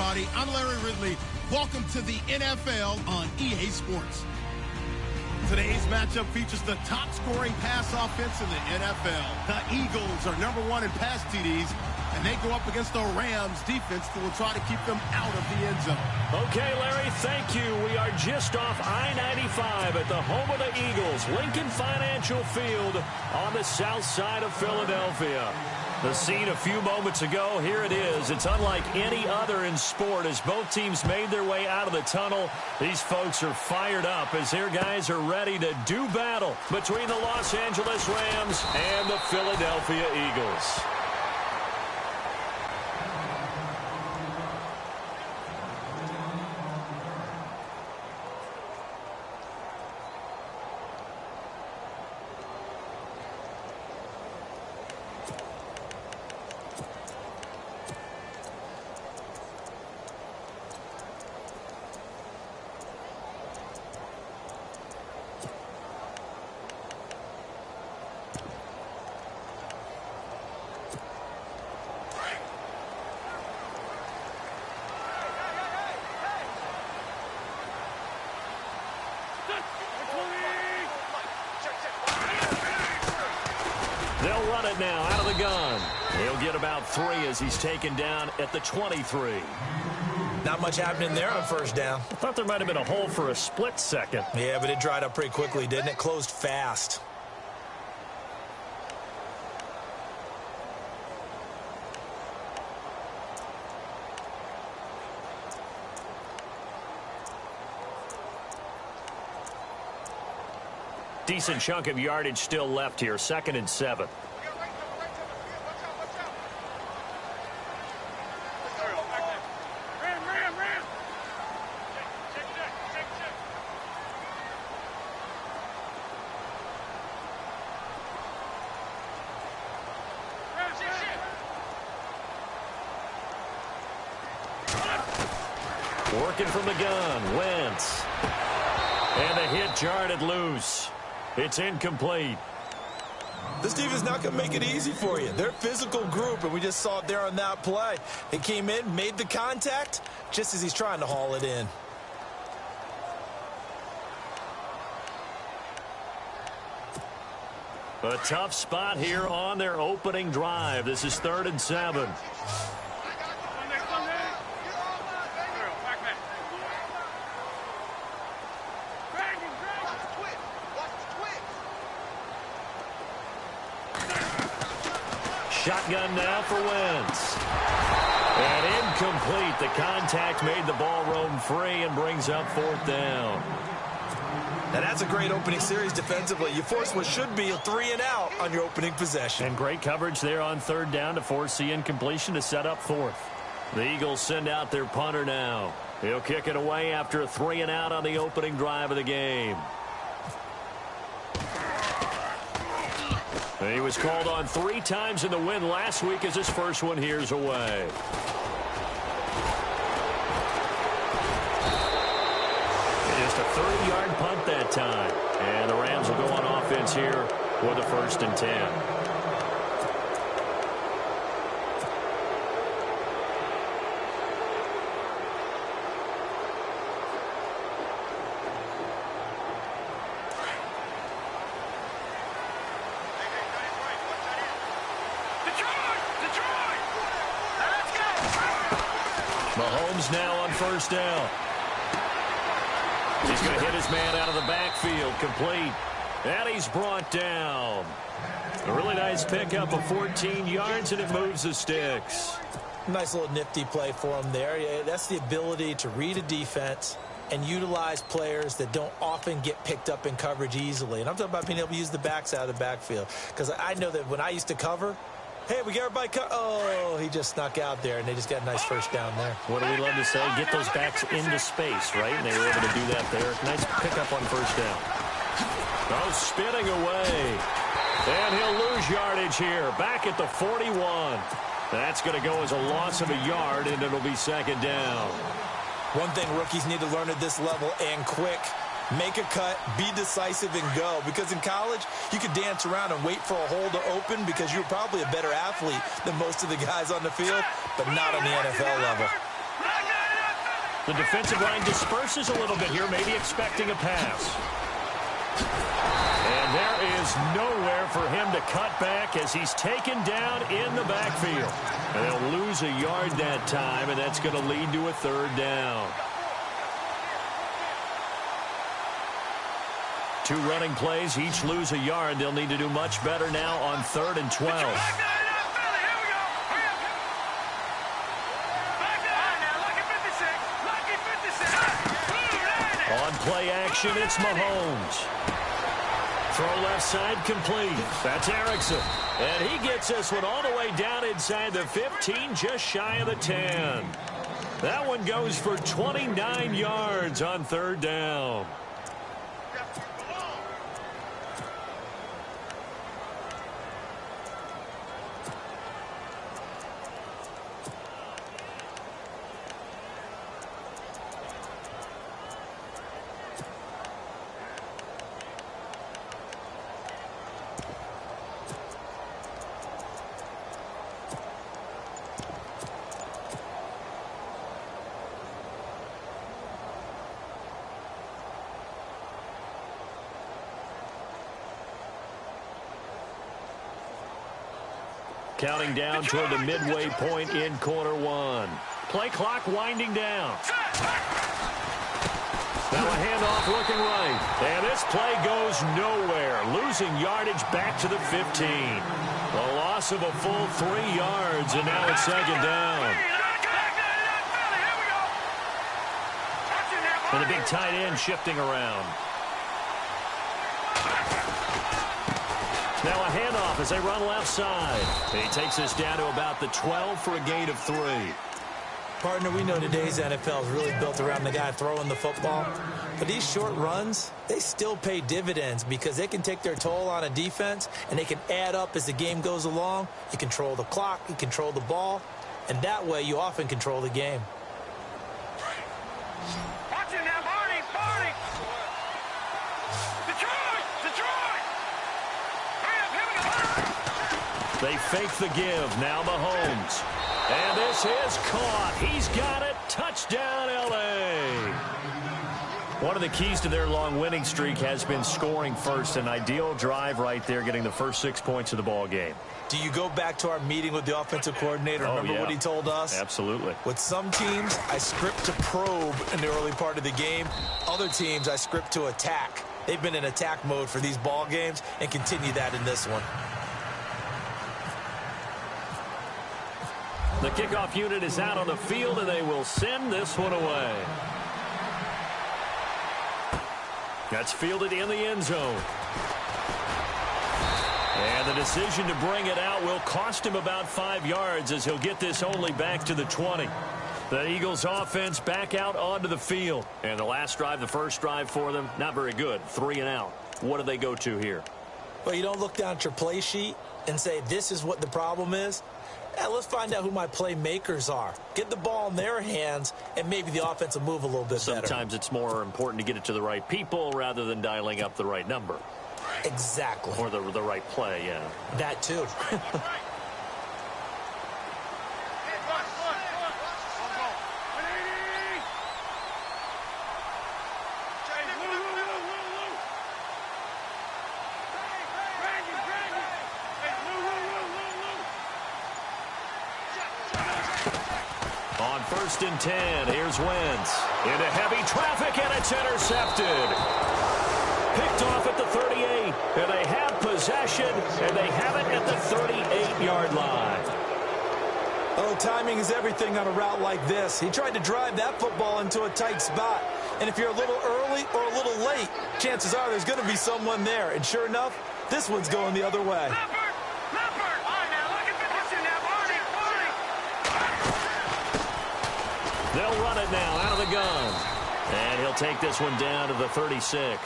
everybody. I'm Larry Ridley. Welcome to the NFL on EA Sports. Today's matchup features the top-scoring pass offense in the NFL. The Eagles are #1 in pass TDs, and they go up against the Rams defense that will try to keep them out of the end zone. Okay, Larry, thank you. We are just off I-95 at the home of the Eagles, Lincoln Financial Field on the south side of Philadelphia. The scene a few moments ago, here it is. It's unlike any other in sport as both teams made their way out of the tunnel. These folks are fired up as their guys are ready to do battle between the Los Angeles Rams and the Philadelphia Eagles. They'll run it now out of the gun. He'll get about 3 as he's taken down at the 23. Not much happening there on first down. I thought there might have been a hole for a split second. Yeah, but it dried up pretty quickly, didn't it? Closed fast. Decent chunk of yardage still left here. 2nd and 7. Working from the gun, Wentz. And the hit jarred it loose. It's incomplete. This team is not going to make it easy for you. They're a physical group, and we just saw it there on that play. They came in, made the contact, just as he's trying to haul it in. A tough spot here on their opening drive. This is 3rd and 7. Shotgun now for Wentz. And incomplete. The contact made the ball roam free and brings up 4th down. Now that's a great opening series defensively. You force what should be a 3 and out on your opening possession. And great coverage there on 3rd down to force the incompletion to set up 4th. The Eagles send out their punter now. He'll kick it away after a 3 and out on the opening drive of the game. He was called on 3 times in the win last week as his first one here's away. Just a 30-yard punt that time. And the Rams will go on offense here with a 1st and 10. Mahomes now on 1st down. He's going to hit his man out of the backfield, complete. And he's brought down. A really nice pickup of 14 yards, and it moves the sticks. Nice little nifty play for him there. Yeah, that's the ability to read a defense and utilize players that don't often get picked up in coverage easily. And I'm talking about being able to use the backs out of the backfield. Because I know that when I used to cover, hey, we got everybody cut. Oh, he just snuck out there, and they just got a nice 1st down there. What do we love to say? Get those backs into space, right? And they were able to do that there. Nice pickup on 1st down. Oh, spinning away. And he'll lose yardage here. Back at the 41. That's going to go as a loss of a yard, and it'll be 2nd down. One thing rookies need to learn at this level, and quick, make a cut, be decisive, and go. Because in college, you could dance around and wait for a hole to open because you're probably a better athlete than most of the guys on the field, but not on the NFL level. The defensive line disperses a little bit here, maybe expecting a pass. And there is nowhere for him to cut back as he's taken down in the backfield. And they'll lose a yard that time, and that's going to lead to a third down. 2 running plays, each lose a yard. They'll need to do much better now on 3rd and 12. On play action, it's Mahomes. Throw left side complete. That's Erickson. And he gets this one all the way down inside the 15, just shy of the 10. That one goes for 29 yards on 3rd down. Counting down toward the midway point in quarter 1. Play clock winding down. Now a handoff looking right. And this play goes nowhere. Losing yardage back to the 15. A loss of a full 3 yards, and now it's 2nd down. And a big tight end shifting around. Now a handoff as they run left side. And he takes this down to about the 12 for a gain of 3. Partner, we know today's NFL is really built around the guy throwing the football. But these short runs, they still pay dividends because they can take their toll on a defense, and they can add up as the game goes along. You control the clock, you control the ball, and that way you often control the game. Watch it now, Barney! Barney! Detroit! Detroit! Hurry up, here we go! They fake the give. Now Mahomes. And this is caught. He's got it. Touchdown, L.A. One of the keys to their long winning streak has been scoring first. An ideal drive right there, getting the first 6 points of the ball game. Do you go back to our meeting with the offensive coordinator? Remember what he told us? Absolutely. With some teams, I script to probe in the early part of the game. Other teams, I script to attack. They've been in attack mode for these ball games and continue that in this one. The kickoff unit is out on the field, and they will send this one away. That's fielded in the end zone. And the decision to bring it out will cost him about 5 yards as he'll get this only back to the 20. The Eagles offense back out onto the field. And the last drive, the first drive for them, not very good. 3 and out. What do they go to here? Well, you don't look down at your play sheet and say, this is what the problem is. Let's find out who my playmakers are. Get the ball in their hands, and maybe the offense will move a little bit better. Sometimes it's more important to get it to the right people rather than dialing up the right number. Exactly. Or the right play, yeah. That too. On 1st and 10, here's Wentz. Into heavy traffic, and it's intercepted. Picked off at the 38, and they have possession, and they have it at the 38-yard line. Oh, timing is everything on a route like this. He tried to drive that football into a tight spot. And if you're a little early or a little late, chances are there's going to be someone there. And sure enough, this one's going the other way. They'll run it now out of the gun. And he'll take this one down to the 36.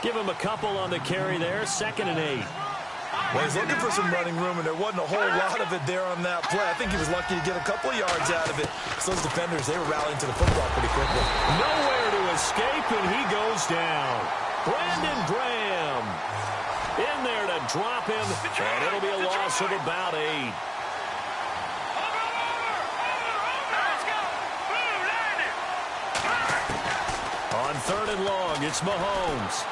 Give him a couple on the carry there. 2nd and 8. Well, he's looking for some running room, and there wasn't a whole lot of it there on that play. I think he was lucky to get a couple of yards out of it. So those defenders, they were rallying to the football pretty quickly. Nowhere to escape, and he goes down. Brandon Graham in there to drop him, and it'll be a loss of about 8. third and long. It's Mahomes.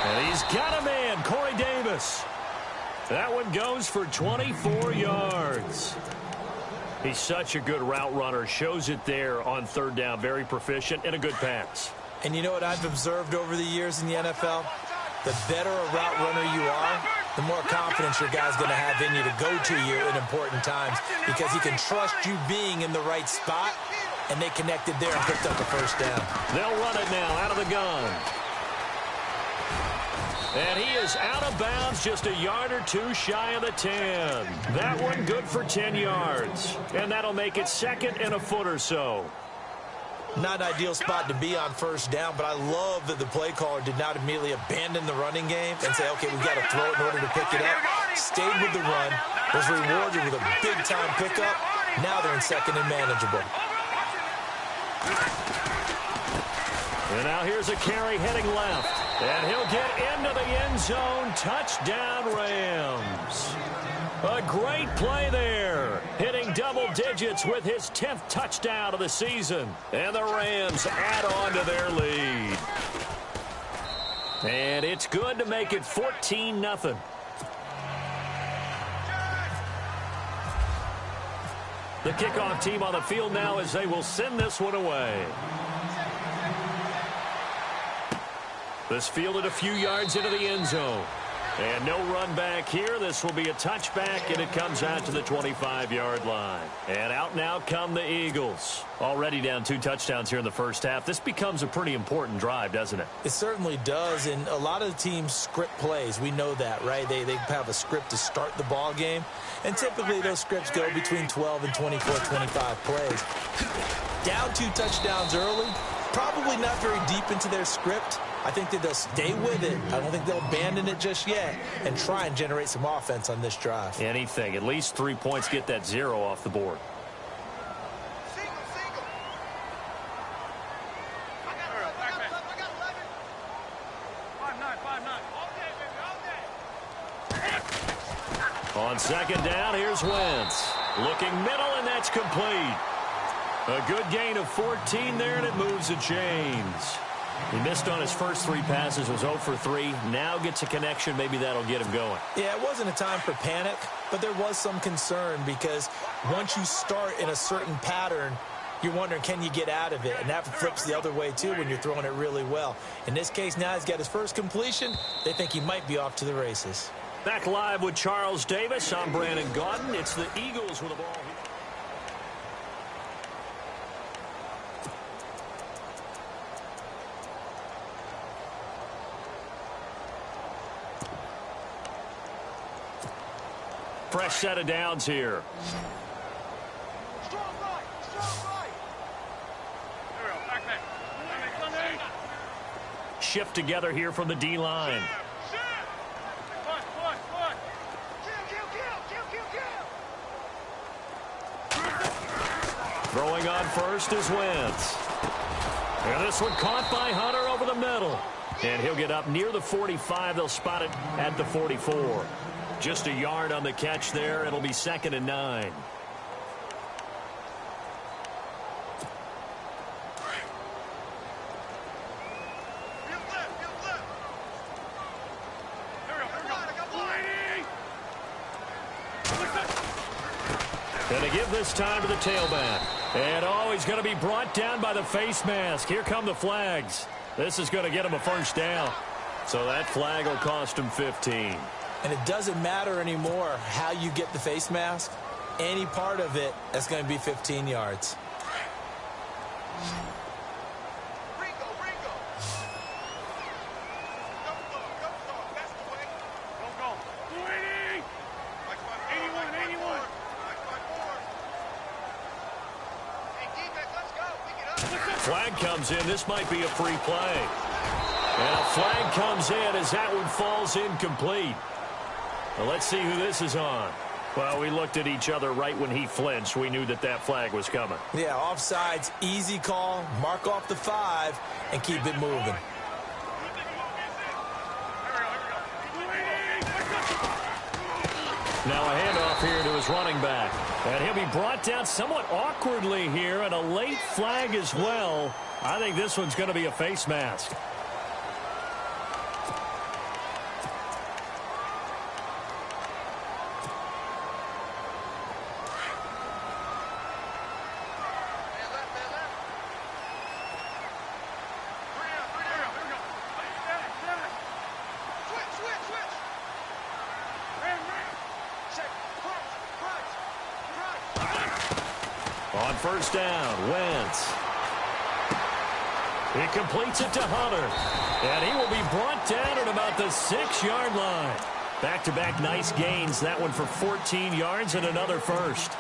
And he's got a man, Corey Davis. That one goes for 24 yards. He's such a good route runner. Shows it there on third down. Very proficient and a good pass. And you know what I've observed over the years in the NFL? The better a route runner you are, the more confidence your guy's going to have in you to go to you in important times because he can trust you being in the right spot, and they connected there and picked up a first down. They'll run it now out of the gun. And he is out of bounds, just a yard or two shy of the 10. That one good for 10 yards. And that'll make it second and a foot or so. Not an ideal spot to be on first down, but I love that the play caller did not immediately abandon the running game and say, okay, we've got to throw it in order to pick it up. Stayed with the run, was rewarded with a big-time pickup. Now they're in second and manageable. And now here's a carry heading left. And he'll get into the end zone. Touchdown, Rams. A great play there. Hitting double digits with his 10th touchdown of the season. And the Rams add on to their lead. And it's good to make it 14-0. The kickoff team on the field now as they will send this one away. This fielded a few yards into the end zone. And no run back here. This will be a touchback, and it comes out to the 25-yard line. And out now come the Eagles. Already down 2 touchdowns here in the first half. This becomes a pretty important drive, doesn't it? It certainly does, and a lot of the teams script plays. We know that, right? They have a script to start the ball game, and typically those scripts go between 12 and 24, 25 plays. Down 2 touchdowns early, probably not very deep into their script. I think that they'll stay with it. I don't think they'll abandon it just yet and try and generate some offense on this drive. Anything. At least 3 points, get that 0 off the board. Single. I got 11. 5-9. On second down, here's Wentz. Looking middle, and that's complete. A good gain of 14 there, and it moves the chains. He missed on his first 3 passes, was 0 for 3. Now gets a connection. Maybe that'll get him going. Yeah, it wasn't a time for panic, but there was some concern because once you start in a certain pattern, you're wondering, can you get out of it? And that flips the other way, too, when you're throwing it really well. In this case, now he's got his first completion. They think he might be off to the races. Back live with Charles Davis. I'm Brandon Gaudin. It's the Eagles with the ball here. Fresh set of downs here. Strong right. There we go. Back. Shift together here from the D-line. Push. Kill. Throwing on first is Wentz. And this one caught by Hunter over the middle. And he'll get up near the 45. They'll spot it at the 44. Just a yard on the catch there. It'll be second and 9. Going to give this time to the tailback. And he's going to be brought down by the face mask. Here come the flags. This is going to get him a first down. So that flag will cost him 15. And it doesn't matter anymore how you get the face mask. Any part of it, that's going to be 15 yards. Ringo. That's the way. Go. 280. 81. Hey, defense, let's go. Pick it up. Flag comes in. This might be a free play. And a flag comes in as that one falls incomplete. Well, let's see who this is on. Well, we looked at each other right when he flinched. We knew that flag was coming. Yeah, offsides, easy call. Mark off the 5 and keep it moving. Now a handoff here to his running back. And he'll be brought down somewhat awkwardly here, and a late flag as well. I think this one's going to be a face mask. On first down, Wentz. He completes it to Hunter. And he will be brought down at about the 6-yard line. Back-to-back nice gains. That one for 14 yards and another first.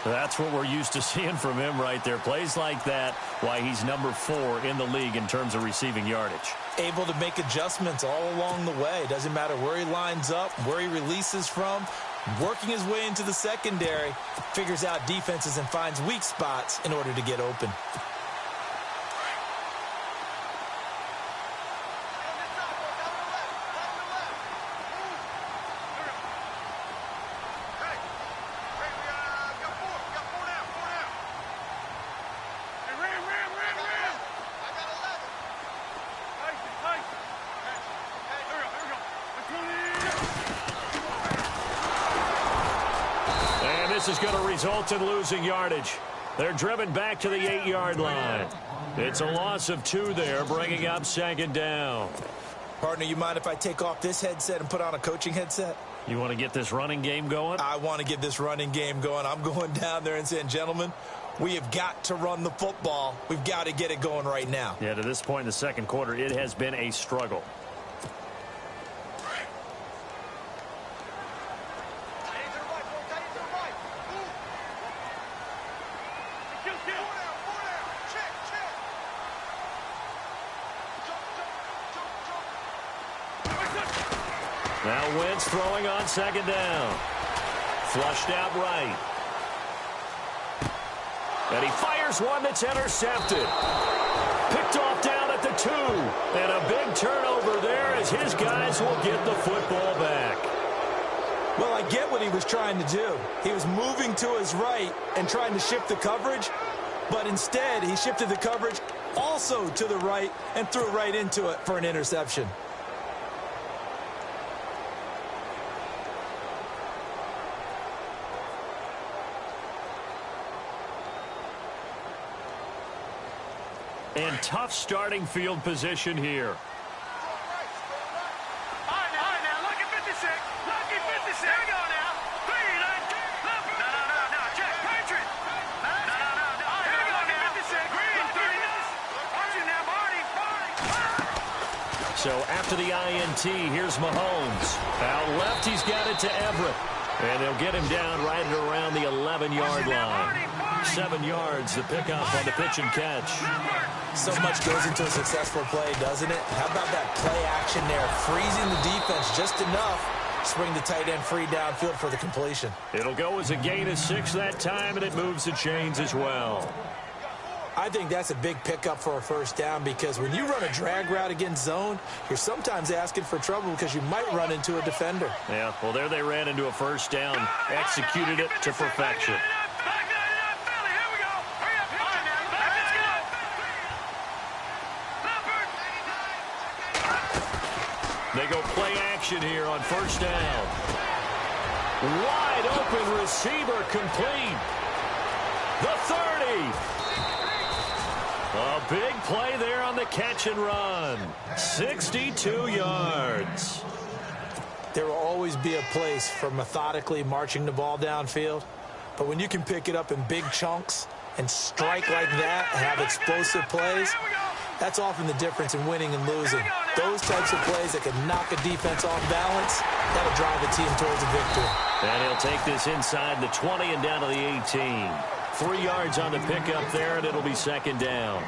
That's what we're used to seeing from him right there. Plays like that, why he's number 4 in the league in terms of receiving yardage. Able to make adjustments all along the way. Doesn't matter where he lines up, where he releases from. Working his way into the secondary, figures out defenses and finds weak spots in order to get open. This is going to result in losing yardage. They're driven back to the 8-yard line. It's a loss of 2 there, bringing up second down. Partner, you mind if I take off this headset and put on a coaching headset? You want to get this running game going? I want to get this running game going. I'm going down there and saying, gentlemen, we have got to run the football. We've got to get it going right now. Yeah, to this point in the second quarter, it has been a struggle. Now Wentz throwing on second down. Flushed out right. And he fires one that's intercepted. Picked off down at the 2. And a big turnover there as his guys will get the football back. Well, I get what he was trying to do. He was moving to his right and trying to shift the coverage. But instead, he shifted the coverage also to the right and threw right into it for an interception. And tough starting field position here. All right, now, lucky 56. Lucky 56. Here we go now. No, Jack, Patriot. No. Here we go now. 56. Green, 30. Watch it now, Marty. So after the INT, here's Mahomes. Out left, he's got it to Everett. And they'll get him down right at around the 11-yard line. 7 yards, the pickup on the pitch and catch. So much goes into a successful play, doesn't it? How about that play action there? Freezing the defense just enough. Swing the tight end free downfield for the completion. It'll go as a gain of 6 that time, and it moves the chains as well. I think that's a big pickup for a first down because when you run a drag route against zone, you're sometimes asking for trouble because you might run into a defender. Yeah, well, there they ran into a first down, executed it to perfection. They go play action here on first down. Wide open receiver complete. The 30. A big play there on the catch and run. 62 yards. There will always be a place for methodically marching the ball downfield. But when you can pick it up in big chunks and strike like that, have explosive plays, that's often the difference in winning and losing. Those types of plays that can knock a defense off balance, that'll drive a team towards a victory. And he'll take this inside the 20 and down to the 18. 3 yards on the pickup there, and it'll be second down.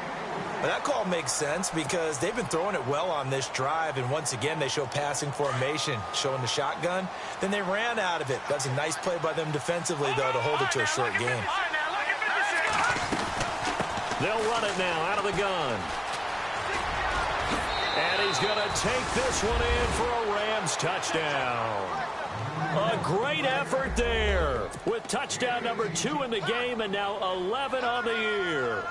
Well, that call makes sense because they've been throwing it well on this drive, and once again, they show passing formation, showing the shotgun. Then they ran out of it. That's a nice play by them defensively, though, to hold it to a short game. They'll run it now out of the gun. And he's going to take this one in for a Rams touchdown. A great effort there with touchdown number 2 in the game and now 11 on the year.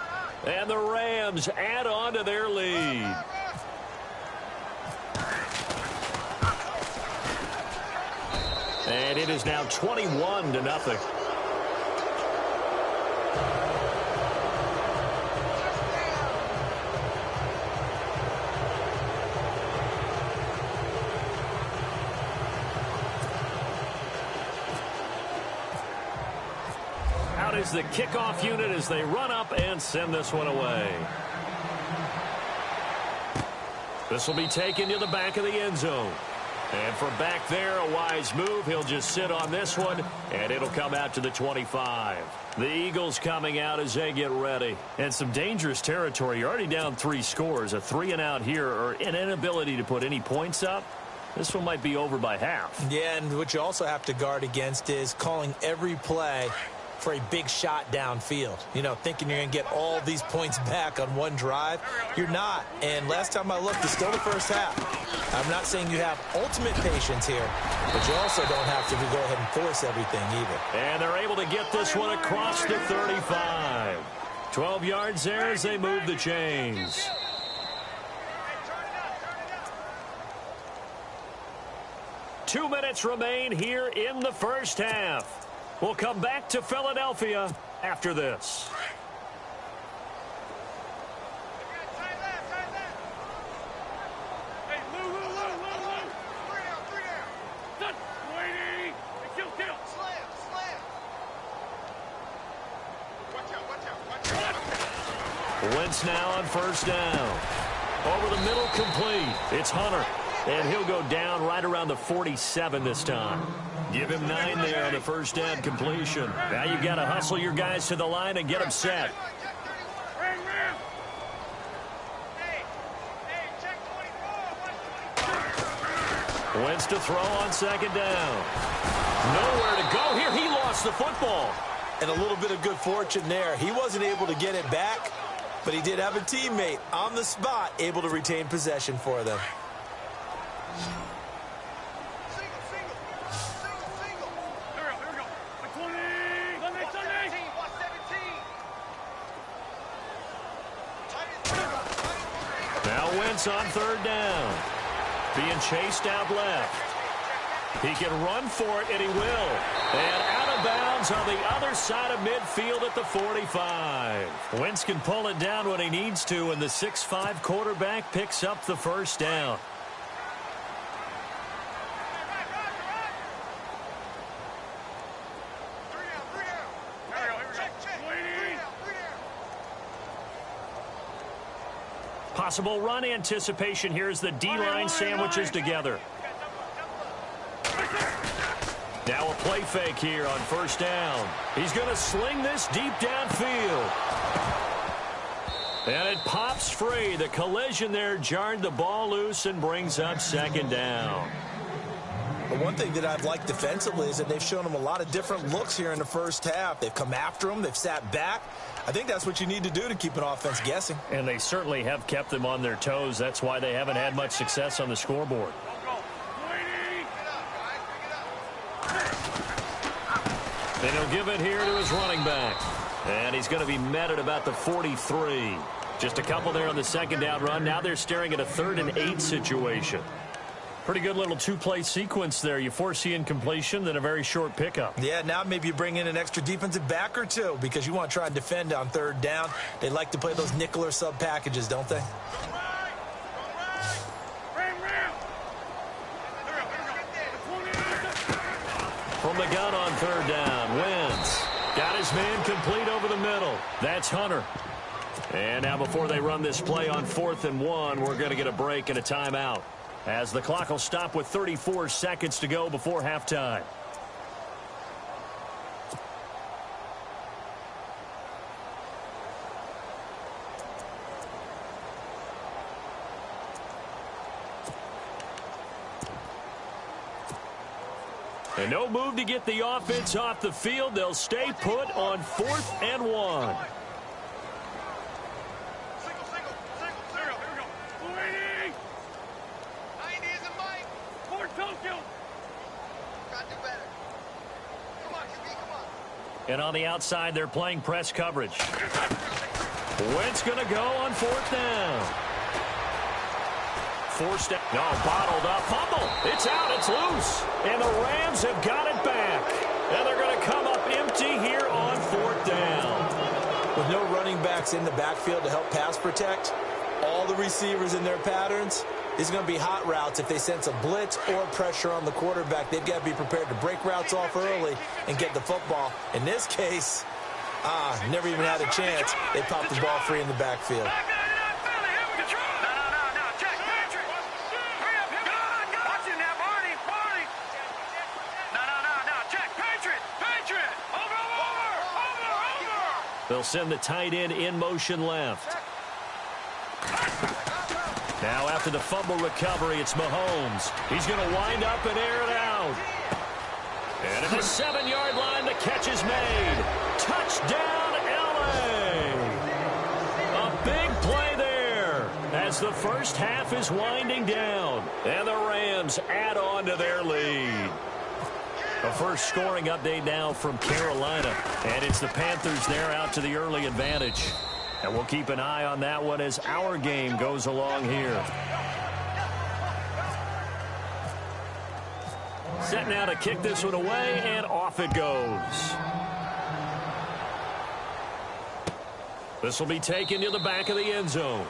And the Rams add on to their lead. And it is now 21-0. Out is the kickoff unit as they run up and send this one away. This will be taken to the back of the end zone. And from back there, a wise move. He'll just sit on this one, and it'll come out to the 25. The Eagles coming out as they get ready. And some dangerous territory. You're already down 3 scores. A 3-and-out here, or an inability to put any points up. This one might be over by half. Yeah, and what you also have to guard against is calling every play for a big shot downfield. You know, thinking you're going to get all these points back on one drive. You're not. And last time I looked, it's still the first half. I'm not saying you have ultimate patience here, but you also don't have to go ahead and force everything either. And they're able to get this one across the 35. 12 yards there as they move the chains. Two minutes remain here in the first half. We'll come back to Philadelphia after this. Wentz now on first down. Over the middle, complete. It's Hunter. And he'll go down right around the 47 this time. Give him 9 there on the first down completion. Now you've got to hustle your guys to the line and get them set. Wentz to throw on second down. Nowhere to go here. He lost the football. And a little bit of good fortune there. He wasn't able to get it back, but he did have a teammate on the spot able to retain possession for them. On third down. Being chased out left. He can run for it, and he will. And out of bounds on the other side of midfield at the 45. Wentz can pull it down when he needs to, and the 6'5" quarterback picks up the first down. Possible run anticipation here as the D-line sandwiches together. Now a play fake here on first down. He's going to sling this deep downfield. And it pops free. The collision there jarred the ball loose and brings up second down. But one thing that I've liked defensively is that they've shown him a lot of different looks here in the first half. They've come after him. They've sat back. I think that's what you need to do to keep an offense guessing. And they certainly have kept them on their toes. That's why they haven't had much success on the scoreboard. And he'll give it here to his running back. And he's going to be met at about the 43. Just a couple there on the second down run. Now they're staring at a 3rd and 8 situation. Pretty good little two-play sequence there. You force the incompletion, then a very short pickup. Yeah, now maybe you bring in an extra defensive back or two because you want to try and defend on third down. They like to play those nickel or sub packages, don't they? From the gun on third down, Wentz got his man complete over the middle. That's Hunter. And now before they run this play on 4th and 1, we're going to get a break and a timeout, as the clock will stop with 34 seconds to go before halftime. And no move to get the offense off the field. They'll stay put on 4th and 1. And on the outside, they're playing press coverage. Wentz going to go on 4th down. Forced down. No, bottled up. Fumble. It's out. It's loose. And the Rams have got it back. And they're going to come up empty here on 4th down. With no running backs in the backfield to help pass protect, all the receivers in their patterns, these are going to be hot routes. If they sense a blitz or pressure on the quarterback, they've got to be prepared to break routes off early and get the football. In this case, never even had a chance. They popped the ball free in the backfield. They'll send the tight end in motion left. Now after the fumble recovery, it's Mahomes. He's going to wind up and air it out. And at the 7-yard line, the catch is made. Touchdown, L.A. A big play there as the first half is winding down. And the Rams add on to their lead. A first scoring update now from Carolina. And it's the Panthers there out to the early advantage. And we'll keep an eye on that one as our game goes along here. Set now to kick this one away, and off it goes. This will be taken to the back of the end zone.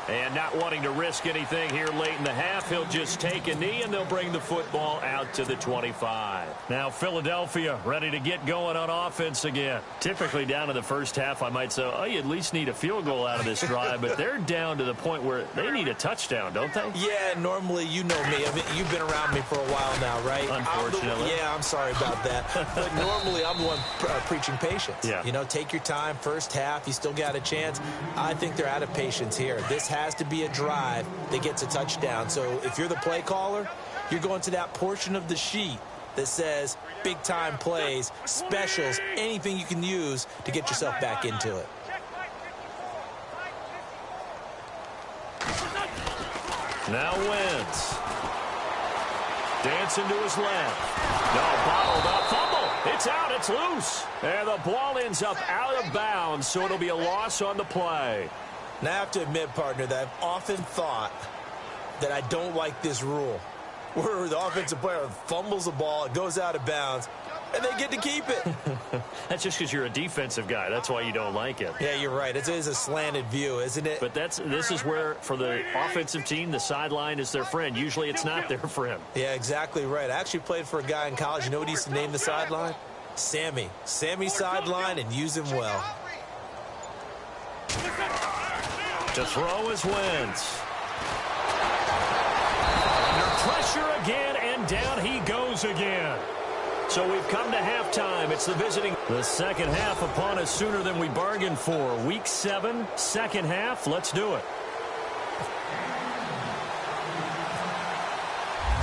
And not wanting to risk anything here late in the half, he'll just take a knee, and they'll bring the football out to the 25. Now Philadelphia ready to get going on offense again. Typically down in the first half, I might say, oh, you at least need a field goal out of this drive, but they're down to the point where they need a touchdown, don't they? Yeah, normally, you know me. I mean, you've been around me for a while now, right? Unfortunately. I'm sorry about that. But normally, I'm the one preaching patience. Yeah. You know, take your time. First half, you still got a chance. I think they're out of patience here. This has to be a drive that gets a touchdown. So if you're the play caller, you're going to that portion of the sheet that says big time plays, specials, anything you can use to get yourself back into it. Now Wentz. Dancing to his left. No, bottled up. Fumble. It's out. It's loose. And the ball ends up out of bounds, so it'll be a loss on the play. Now, I have to admit, partner, that I've often thought that I don't like this rule, where the offensive player fumbles the ball, it goes out of bounds, and they get to keep it. That's just because you're a defensive guy. That's why you don't like it. Yeah, you're right. It is a slanted view, isn't it? But this is where, for the offensive team, the sideline is their friend. Usually it's not their friend. Yeah, exactly right. I actually played for a guy in college. You know what he used to name the sideline? Sammy. Sammy sideline, and use him well. To throw is Wentz. Under pressure again, and down he goes again. So we've come to halftime. It's the visiting. The second half upon us sooner than we bargained for. Week 7, second half. Let's do it.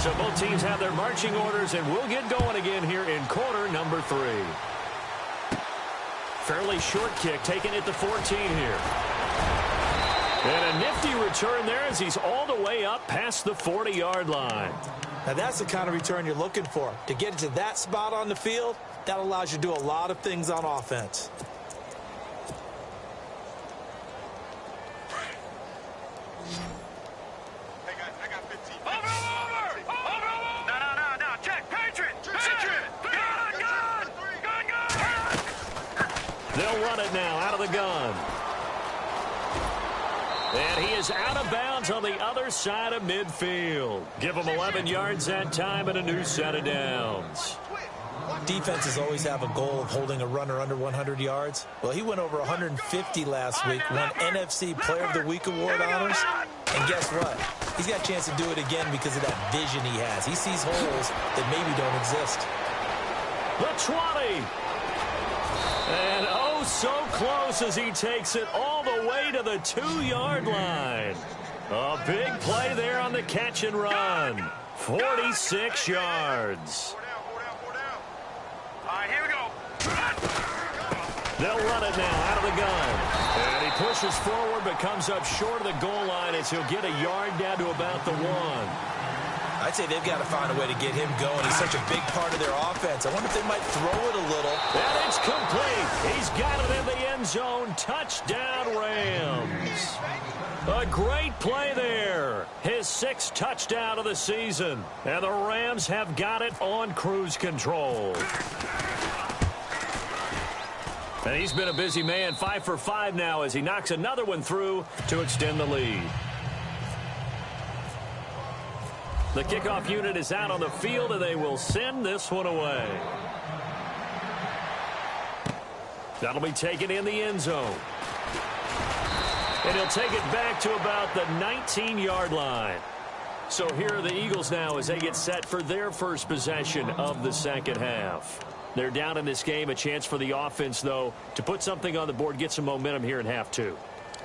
So both teams have their marching orders, and we'll get going again here in quarter number 3. Fairly short kick, taken at the 14 here. And a nifty return there as he's all the way up past the 40-yard line. Now, that's the kind of return you're looking for. To get into that spot on the field, that allows you to do a lot of things on offense. Hey, guys, I got 15. Over! No, check. Patriot! Gun! They'll run it now out of the gun. And he is out of bounds on the other side of midfield. Give him 11 yards that time and a new set of downs. Defenses always have a goal of holding a runner under 100 yards. Well, he went over 150 last week, won NFC Player of the Week award honors. And guess what? He's got a chance to do it again because of that vision he has. He sees holes that maybe don't exist. The 20. And oh, so close as he takes it all the way to the 2-yard line. A big play there on the catch and run. 46 yards. All right, here we go. They'll run it now out of the gun. And he pushes forward but comes up short of the goal line as he'll get a yard down to about the 1. I'd say they've got to find a way to get him going. He's such a big part of their offense. I wonder if they might throw it a little. And it's complete. He's got it in the end zone. Touchdown, Rams. A great play there. His 6th touchdown of the season. And the Rams have got it on cruise control. And he's been a busy man, 5 for 5 now as he knocks another one through to extend the lead. The kickoff unit is out on the field, and they will send this one away. That'll be taken in the end zone. And he'll take it back to about the 19-yard line. So here are the Eagles now as they get set for their first possession of the second half. They're down in this game. A chance for the offense, though, to put something on the board, get some momentum here in half 2.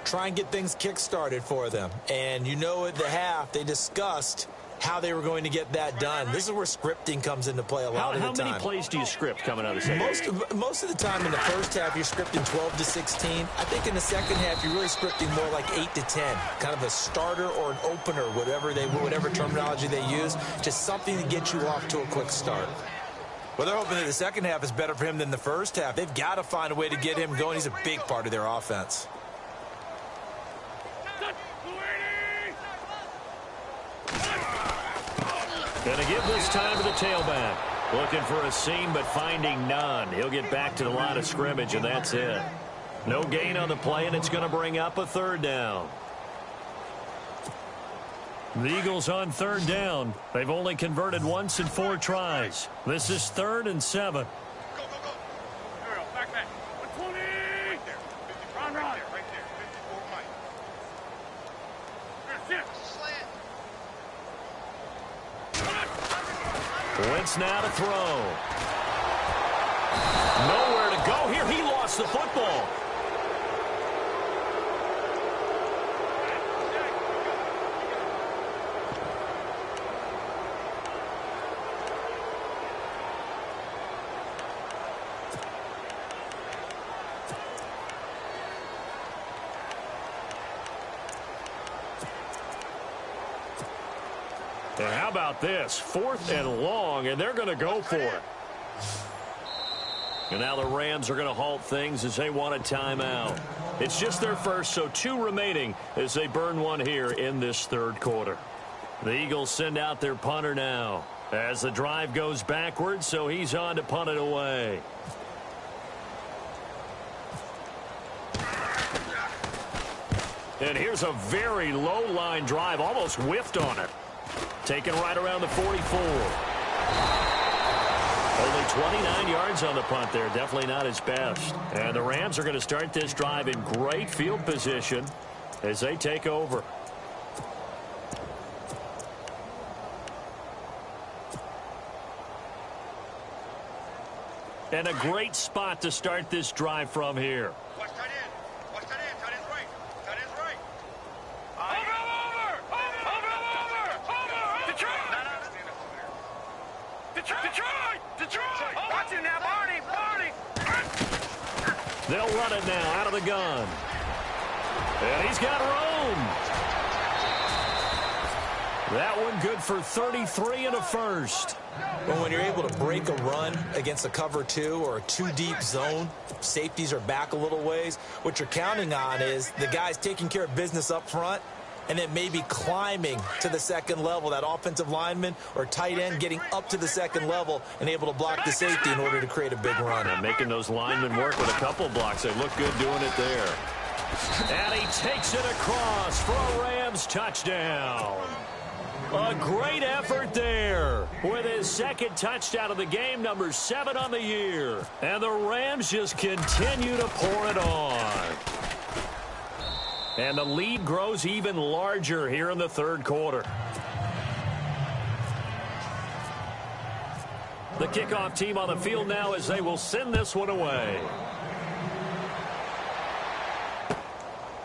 Try and get things kick-started for them. And you know at the half, they discussed how they were going to get that done. This is where scripting comes into play a lot of the time. How many plays do you script coming out of the second half? Most of the time in the first half, you're scripting 12 to 16. I think in the second half, you're really scripting more like 8 to 10. Kind of a starter or an opener, whatever terminology they use. Just something to get you off to a quick start. Well, they're hoping that the second half is better for him than the first half. They've got to find a way to get him going. He's a big part of their offense. Going to give this time to the tailback. Looking for a seam, but finding none. He'll get back to the line of scrimmage, and that's it. No gain on the play, and it's going to bring up a 3rd down. The Eagles on 3rd down. They've only converted once in 4 tries. This is 3rd and 7. Go, go, go. Back. 120. Right there. 50, run. Right there. 54 Mike. Wentz now to throw. Nowhere to go here. He lost the football. And how about this? 4th and long, and they're going to go for it. And now the Rams are going to halt things as they want a timeout. It's just their first, so 2 remaining as they burn one here in this 3rd quarter. The Eagles send out their punter now as the drive goes backwards, so he's on to punt it away. And here's a very low-line drive, almost whiffed on it. Taken right around the 44. Only 29 yards on the punt there. Definitely not his best. And the Rams are going to start this drive in great field position as they take over. And a great spot to start this drive from here. Watch tight end. Watch tight end. Tight end's right. Tight end's right. Detroit! Watch him now, Barney! They'll run it now out of the gun. And he's got room. That one good for 33 and a first. Well, when you're able to break a run against a cover 2 or a 2-deep zone, safeties are back a little ways. What you're counting on is the guys taking care of business up front and then maybe climbing to the second level, that offensive lineman or tight end getting up to the second level and able to block the safety in order to create a big run. And making those linemen work with a couple blocks. They look good doing it there. And he takes it across for a Rams touchdown. A great effort there with his 2nd touchdown of the game, number 7 on the year. And the Rams just continue to pour it on. And the lead grows even larger here in the 3rd quarter. The kickoff team on the field now as they will send this one away.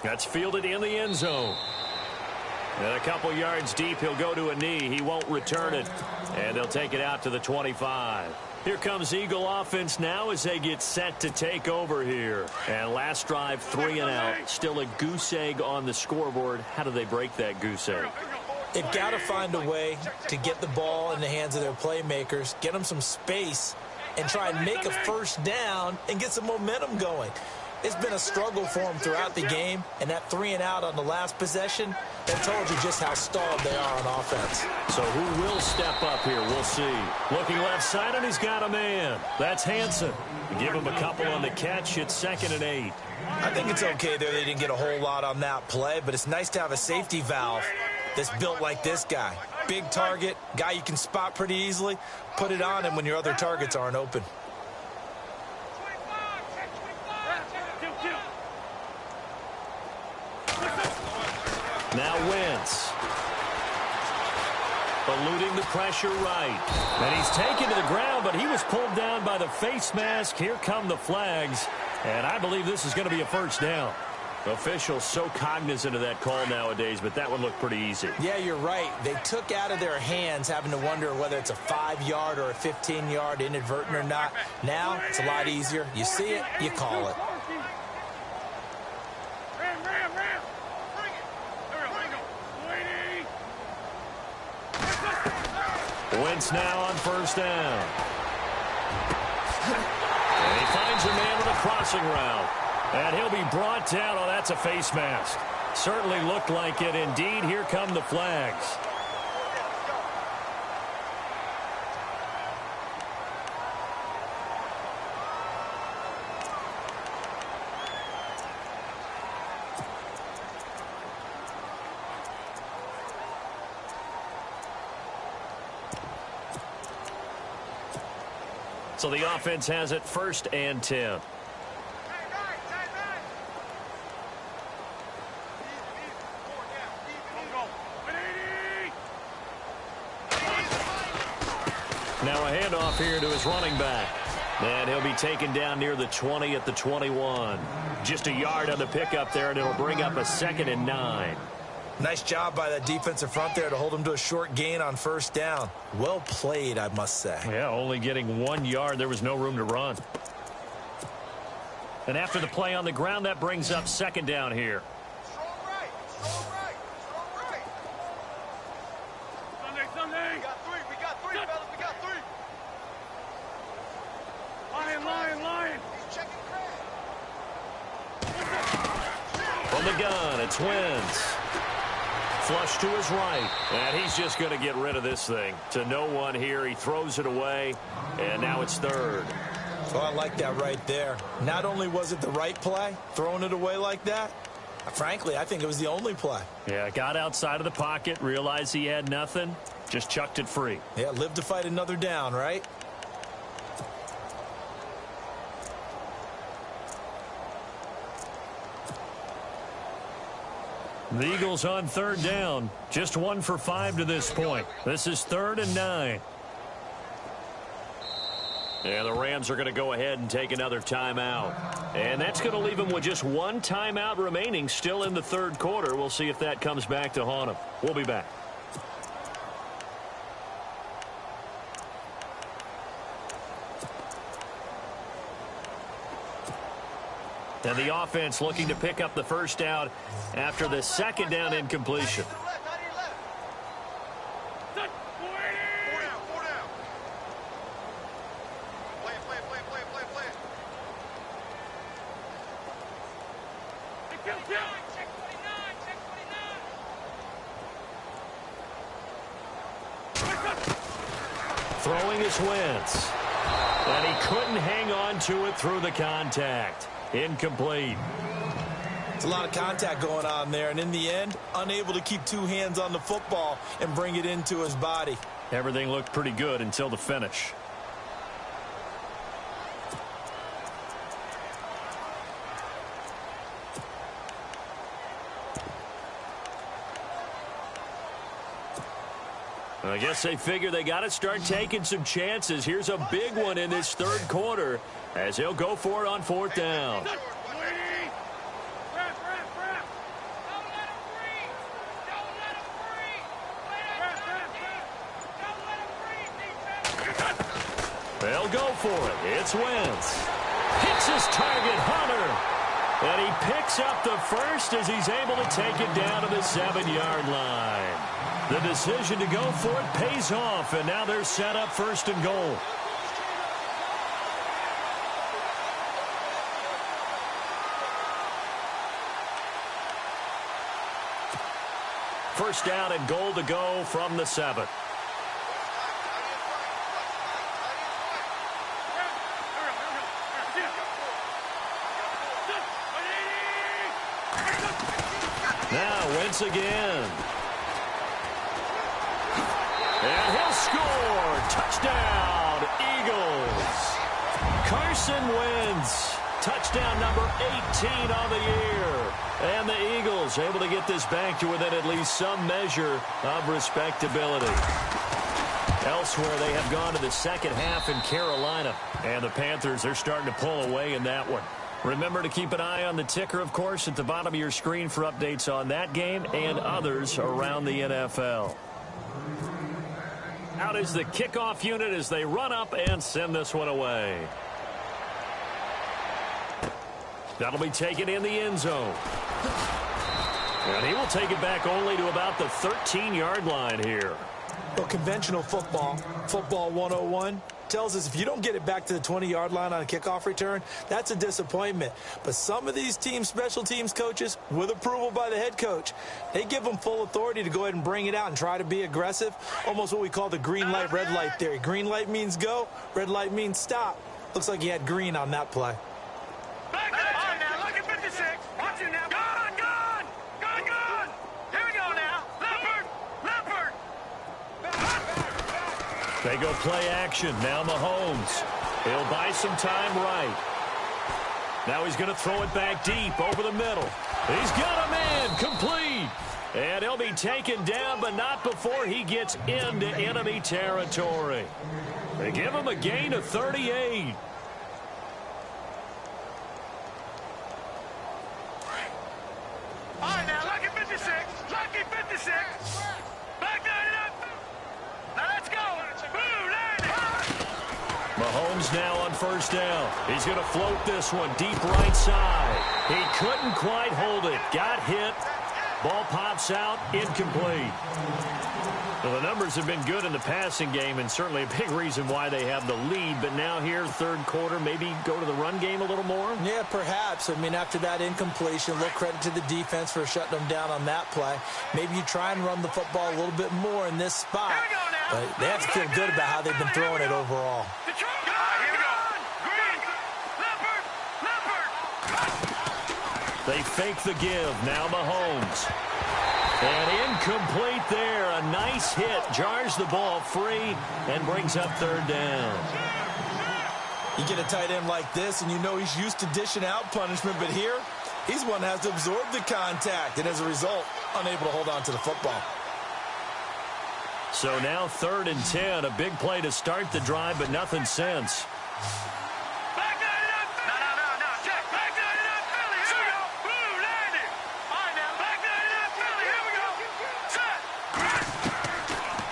That's fielded in the end zone. And a couple yards deep, he'll go to a knee. He won't return it. And they'll take it out to the 25. Here comes Eagle offense now as they get set to take over here. And last drive, 3 and out. Still a goose egg on the scoreboard. How do they break that goose egg? They've got to find a way to get the ball in the hands of their playmakers, get them some space, and try and make a first down and get some momentum going. It's been a struggle for them throughout the game, and that 3-and-out on the last possession, that told you just how stalled they are on offense. So who will step up here? We'll see. Looking left side, and he's got a man. That's Hansen. Give him a couple on the catch. It's 2nd and 8. I think it's okay there they didn't get a whole lot on that play, but it's nice to have a safety valve that's built like this guy. Big target, guy you can spot pretty easily. Put it on him when your other targets aren't open. Now Wentz. Eluding the pressure right. And he's taken to the ground, but he was pulled down by the face mask. Here come the flags. And I believe this is going to be a first down. Officials so cognizant of that call nowadays, but that one looked pretty easy. Yeah, you're right. They took out of their hands having to wonder whether it's a 5-yard or a 15-yard inadvertent or not. Now, it's a lot easier. You see it, you call it. Wentz now on first down. And he finds a man with a crossing route. And he'll be brought down. Oh, that's a face mask. Certainly looked like it. Indeed, here come the flags. So the offense has it 1st and 10. Now a handoff here to his running back. And he'll be taken down near the 20 at the 21. Just a yard on the pickup there, and it'll bring up a 2nd and 9. Nice job by that defensive front there to hold him to a short gain on first down. Well played, I must say. Yeah, only getting 1 yard. There was no room to run. And after the play on the ground, that brings up 2nd down here. Strong right. Strong right. Strong right. Sunday. We got three, fellas. We got 3. Lion. He's checking crack. From the gun, it's Wentz. Flush to his right, and he's just going to get rid of this thing. To no one here, he throws it away, and now it's 3rd. Oh, I like that right there. Not only was it the right play, throwing it away like that, frankly, I think it was the only play. Yeah, got outside of the pocket, realized he had nothing, just chucked it free. Yeah, live to fight another down, right? The Eagles on 3rd down. Just 1 for 5 to this point. This is 3rd and 9. And the Rams are going to go ahead and take another timeout. And that's going to leave them with just 1 timeout remaining still in the 3rd quarter. We'll see if that comes back to haunt them. We'll be back. And the offense looking to pick up the first down after the 2nd down incompletion. Throwing is Wentz. And he couldn't hang on to it through the contact. Incomplete. It's a lot of contact going on there, and in the end, unable to keep 2 hands on the football and bring it into his body. Everything looked pretty good until the finish. I guess they figure they got to start taking some chances. Here's a big one in this 3rd quarter as he'll go for it on 4th down. They'll go for it. It's Wentz. Hits his target, Hunter. And he picks up the first as he's able to take it down to the 7-yard line. The decision to go for it pays off, and now they're set up 1st and goal. First down and goal to go from the 7. Now Wentz again. And he'll score. Touchdown, Eagles. Carson Wentz. Touchdown number 18 on the year. And the Eagles able to get this back to within at least some measure of respectability. Elsewhere, they have gone to the second half in Carolina. And the Panthers are starting to pull away in that one. Remember to keep an eye on the ticker, of course, at the bottom of your screen for updates on that game and others around the NFL. Out is the kickoff unit as they run up and send this one away. That'll be taken in the end zone. And he will take it back only to about the 13-yard line here. Well, conventional football 101, tells us if you don't get it back to the 20-yard line on a kickoff return, that's a disappointment. But some of these teams, special teams coaches, with approval by the head coach, they give them full authority to go ahead and bring it out and try to be aggressive, almost what we call the green light, red light theory. Green light means go, red light means stop. Looks like he had green on that play. Back on now, look at 56. Watch it now. Gone, gone, gone, gone. Here we go now. Leopard. They go play action. Now Mahomes. He'll buy some time right. Now he's going to throw it back deep over the middle. He's got a man complete. And he'll be taken down, but not before he gets into enemy territory. They give him a gain of 38. All right, now, lucky 56. Lucky 56. Back down it up. Now, let's go. Boo, landing. Mahomes now on first down. He's going to float this one deep right side. He couldn't quite hold it. Got hit. Ball pops out. Incomplete. Well, the numbers have been good in the passing game and certainly a big reason why they have the lead. But now here, third quarter, maybe go to the run game a little more? Yeah, perhaps. I mean, after that incompletion, a little credit to the defense for shutting them down on that play. Maybe you try and run the football a little bit more in this spot. But they have to feel good about how they've been throwing it overall. They fake the give. Now Mahomes. And incomplete there. A nice hit. Jars the ball free and brings up third down. You get a tight end like this, and you know he's used to dishing out punishment. But here, he's one that has to absorb the contact. And as a result, unable to hold on to the football. So now 3rd and 10. A big play to start the drive, but nothing since.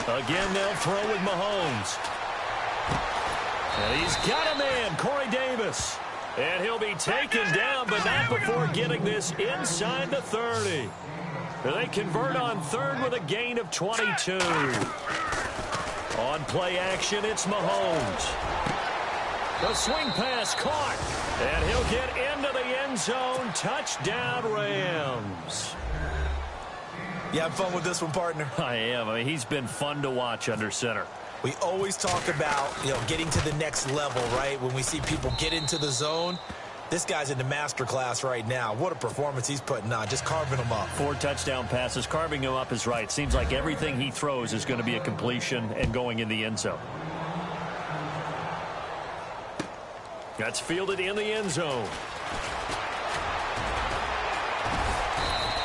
Again, they'll throw with Mahomes. And he's got a man, Corey Davis. And he'll be taken down, but not before getting this inside the 30. They convert on 3rd with a gain of 22. On play action, it's Mahomes. The swing pass caught. And he'll get into the end zone. Touchdown, Rams. You having fun with this one, partner? I am. I mean, he's been fun to watch under center. We always talk about, getting to the next level, right? When we see people get into the zone, this guy's in the master class right now. What a performance he's putting on, just carving them up. 4 touchdown passes. Carving him up is right. Seems like everything he throws is going to be a completion and going in the end zone. That's fielded in the end zone.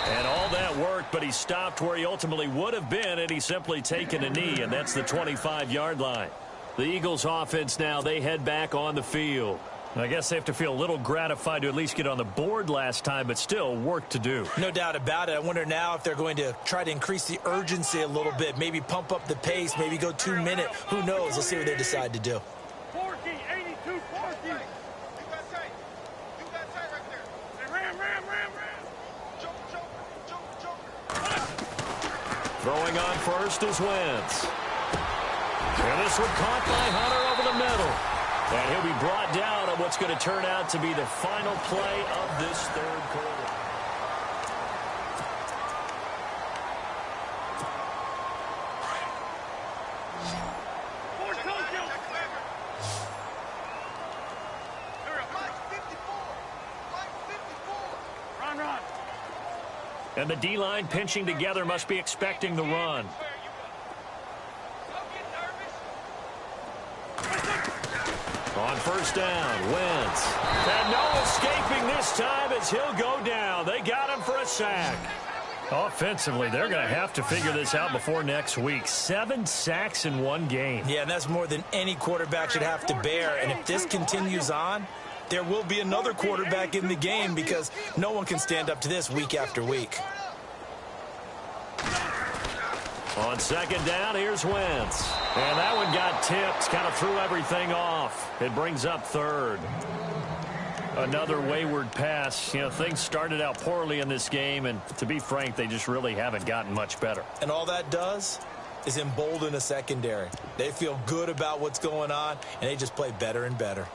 And all that worked, but he stopped where he ultimately would have been had he simply taken a knee, and that's the 25-yard line. The Eagles offense now, they head back on the field. I guess they have to feel a little gratified to at least get on the board last time, but still work to do. No doubt about it. I wonder now if they're going to try to increase the urgency a little bit, maybe pump up the pace, maybe go 2-minute. Who knows? Let's see what they decide to do. 40, 82, 40. You got tight. You got tight right there. Ram. Throwing on first is Wentz. And this one caught by Hunter over the middle. And he'll be brought down on what's going to turn out to be the final play of this third quarter. And the D-line pinching together must be expecting the run. On first down, Wentz. And no escaping this time as he'll go down. They got him for a sack. Offensively, they're going to have to figure this out before next week. 7 sacks in one game. Yeah, and that's more than any quarterback should have to bear. And if this continues on, there will be another quarterback in the game because no one can stand up to this week after week. On second down, here's Wentz. And that one got tipped, kind of threw everything off. It brings up third. Another wayward pass. You know, things started out poorly in this game, and to be frank, they just really haven't gotten much better. And all that does is embolden a secondary. They feel good about what's going on, and they just play better and better.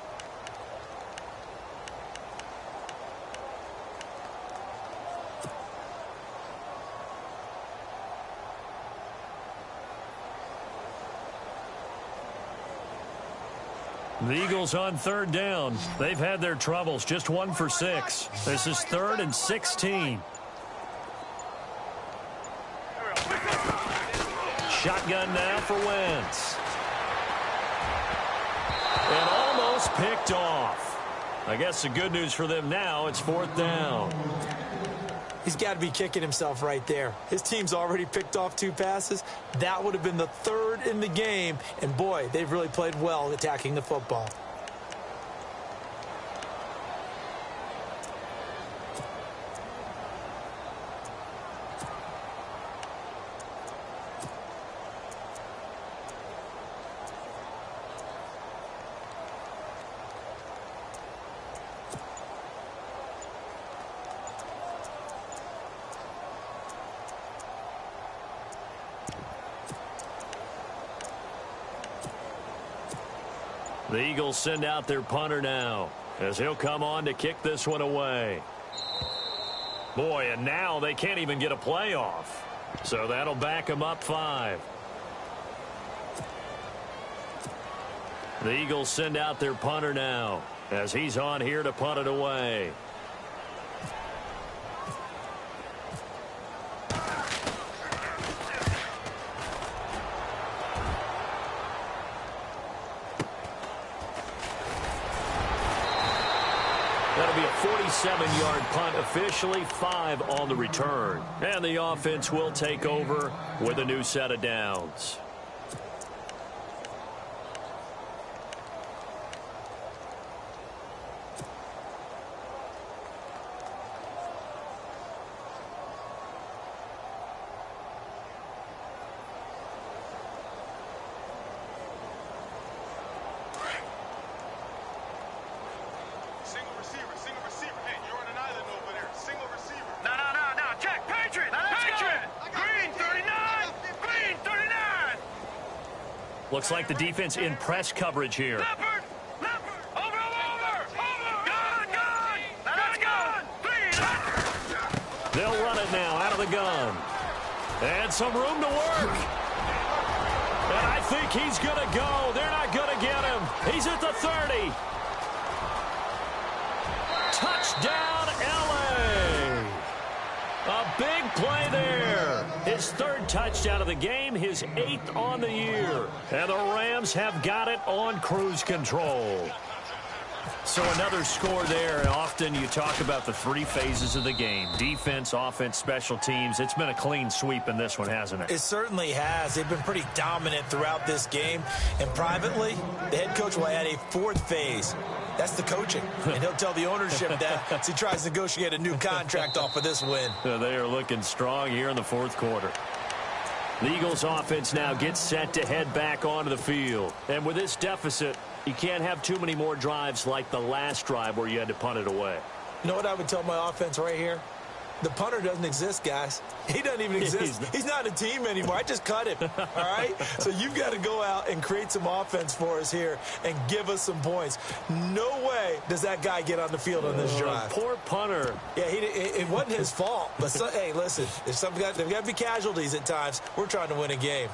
The Eagles on third down. They've had their troubles. Just 1 for 6. This is 3rd and 16. Shotgun now for Wentz. And almost picked off. I guess the good news for them now, it's 4th down. He's got to be kicking himself right there. His team's already picked off 2 passes. That would have been the 3rd in the game. And, boy, they've really played well attacking the football. The Eagles send out their punter now as he'll come on to kick this one away. Boy, and now they can't even get a play off. So that'll back them up 5. The Eagles send out their punter now as he's on here to punt it away. That'll be a 47-yard punt, officially 5 on the return. And the offense will take over with a new set of downs. Looks like the defense in press coverage here. Leopard! Over! Good! They'll run it now out of the gun. And some room to work. And I think he's going to go. They're not going to get him. He's at the 30. Touchdown, L.A. A big play there. His 3rd touchdown of the game, his 8th on the year. And the Rams have got it on cruise control. So another score there. Often you talk about the 3 phases of the game. Defense, offense, special teams. It's been a clean sweep in this one, hasn't it? It certainly has. They've been pretty dominant throughout this game. And privately, the head coach will add a 4th phase. That's the coaching. And he'll tell the ownership that as he tries to negotiate a new contract off of this win. They are looking strong here in the 4th quarter. The Eagles offense now gets set to head back onto the field. And with this deficit, you can't have too many more drives like the last drive where you had to punt it away. You know what I would tell my offense right here? The punter doesn't exist, guys. He doesn't even exist. He's not a team anymore. I just cut him, all right? So you've got to go out and create some offense for us here and give us some points. No way does that guy get on the field on this drive. Poor punter. Yeah, it wasn't his fault. But, hey, listen, there's got to be casualties at times. We're trying to win a game.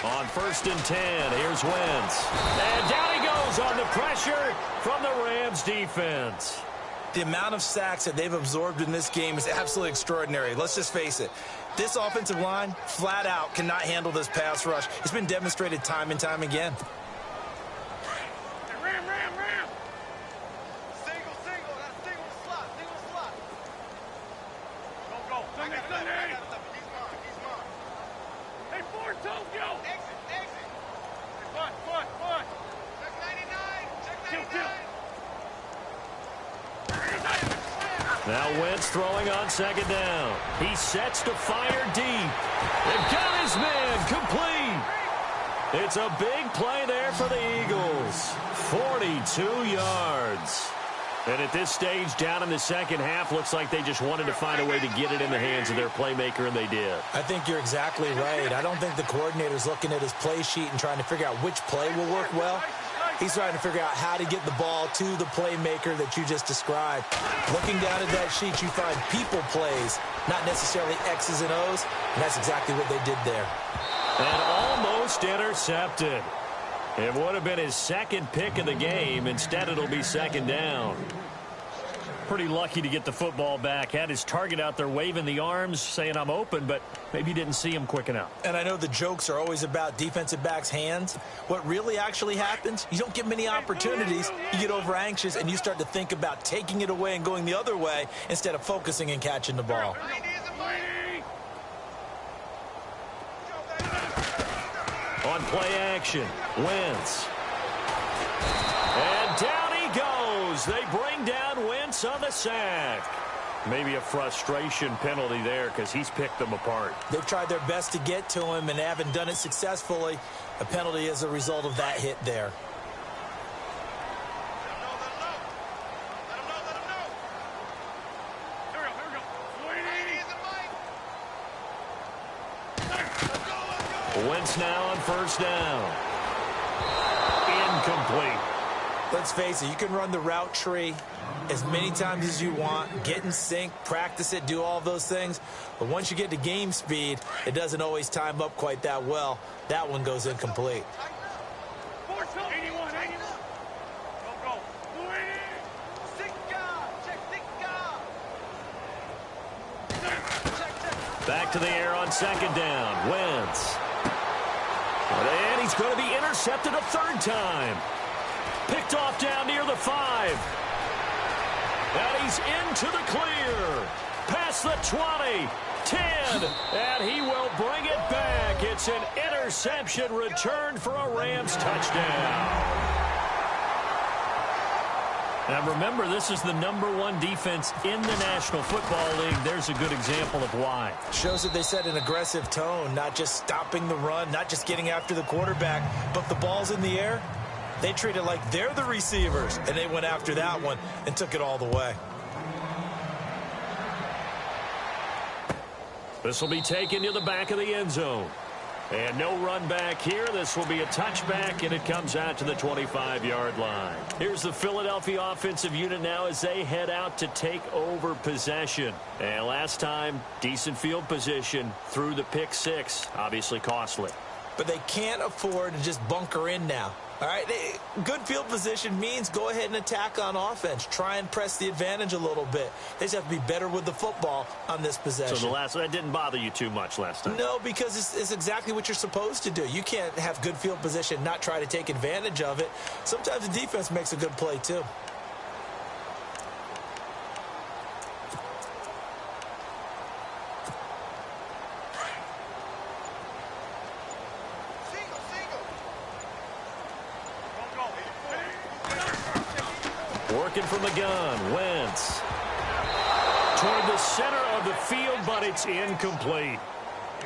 On 1st and 10, here's Wentz. And down he goes on the pressure from the Rams defense. The amount of sacks that they've absorbed in this game is absolutely extraordinary. Let's just face it. This offensive line, flat out, cannot handle this pass rush. It's been demonstrated time and time again. Ram. Single. That's single slot. Go. I got it. He's mine. Hey, Ford, Tokyo. Exit. Foot. Check 99. Kill. Now Wentz throwing on 2nd down. He sets to fire deep. They've got his man complete. It's a big play there for the Eagles. 42 yards. And at this stage, down in the second half, looks like they just wanted to find a way to get it in the hands of their playmaker, and they did. I think you're exactly right. I don't think the coordinator's looking at his play sheet and trying to figure out which play will work well. He's trying to figure out how to get the ball to the playmaker that you just described. Looking down at that sheet, you find people plays, not necessarily X's and O's, and that's exactly what they did there. And almost intercepted. It would have been his 2nd pick of the game. Instead, it'll be 2nd down. Pretty lucky to get the football back. Had his target out there waving the arms, saying I'm open, but maybe didn't see him quick enough. And I know the jokes are always about defensive backs' hands. What really actually happens, you don't get many opportunities. You get over anxious, and you start to think about taking it away and going the other way instead of focusing and catching the ball. On play action, Wentz. And down he goes. They bring down Wentz on the sack. Maybe a frustration penalty there because he's picked them apart. They've tried their best to get to him and haven't done it successfully. A penalty is a result of that hit there. Wentz now on 1st down. Incomplete. Let's face it, you can run the route tree as many times as you want, get in sync, practice it, do all those things. But once you get to game speed, it doesn't always time up quite that well. That one goes incomplete. Back to the air on 2nd down. Wentz. And he's going to be intercepted a 3rd time. Picked off down near the 5. And he's into the clear. Past the 20, 10, and he will bring it back. It's an interception return for a Rams touchdown. Now remember, this is the #1 defense in the National Football League. There's a good example of why. Shows that they set an aggressive tone, not just stopping the run, not just getting after the quarterback, but if the ball's in the air, they treat it like they're the receivers, and they went after that one and took it all the way. This will be taken to the back of the end zone. And no run back here. This will be a touchback, and it comes out to the 25-yard line. Here's the Philadelphia offensive unit now as they head out to take over possession. And last time, decent field position through the pick 6. Obviously costly. But they can't afford to just bunker in now. All right, good field position means go ahead and attack on offense. Try and press the advantage a little bit. They just have to be better with the football on this possession. So that didn't bother you too much last time? No, because it's exactly what you're supposed to do. You can't have good field position, not try to take advantage of it. Sometimes the defense makes a good play, too. Working from the gun, Wentz. Toward the center of the field, but it's incomplete.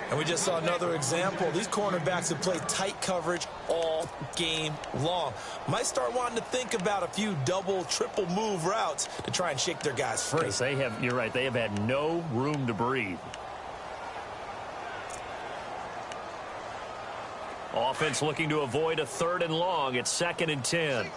And we just saw another example. These cornerbacks have played tight coverage all game long. Might start wanting to think about a few double, triple move routes to try and shake their guys free. Because you're right, they have had no room to breathe. Offense looking to avoid a 3rd and long. It's 2nd and 10.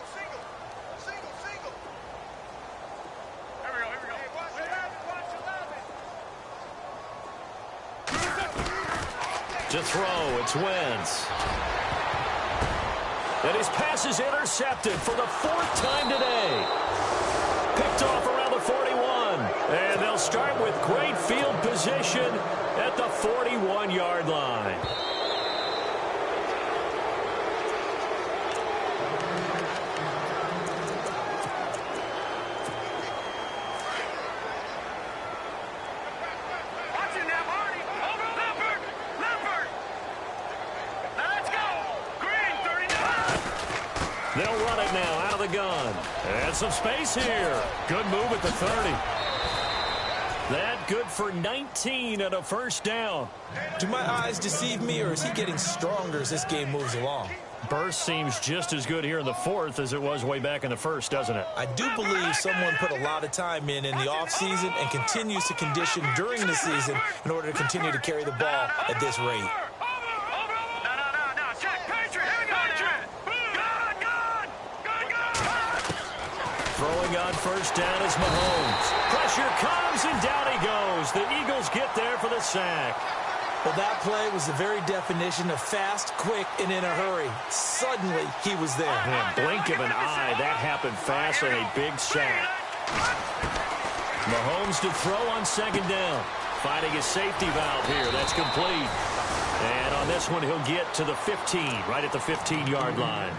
To throw, it's Wentz. And his pass is intercepted for the 4th time today. Picked off around the 41. And they'll start with great field position at the 41-yard line. They'll run it now out of the gun. And some space here. Good move at the 30. That good for 19 and a 1st down. Do my eyes deceive me, or is he getting stronger as this game moves along? Burst seems just as good here in the 4th as it was way back in the 1st, doesn't it? I do believe someone put a lot of time in the offseason and continues to condition during the season in order to continue to carry the ball at this rate. Throwing on 1st down is Mahomes. Pressure comes, and down he goes. The Eagles get there for the sack. Well, that play was the very definition of fast, quick, and in a hurry. Suddenly, he was there. Man, blink of an eye. That happened fast and a big sack. Mahomes to throw on 2nd down. Finding his safety valve here. That's complete. And on this one, he'll get to the 15, right at the 15-yard line.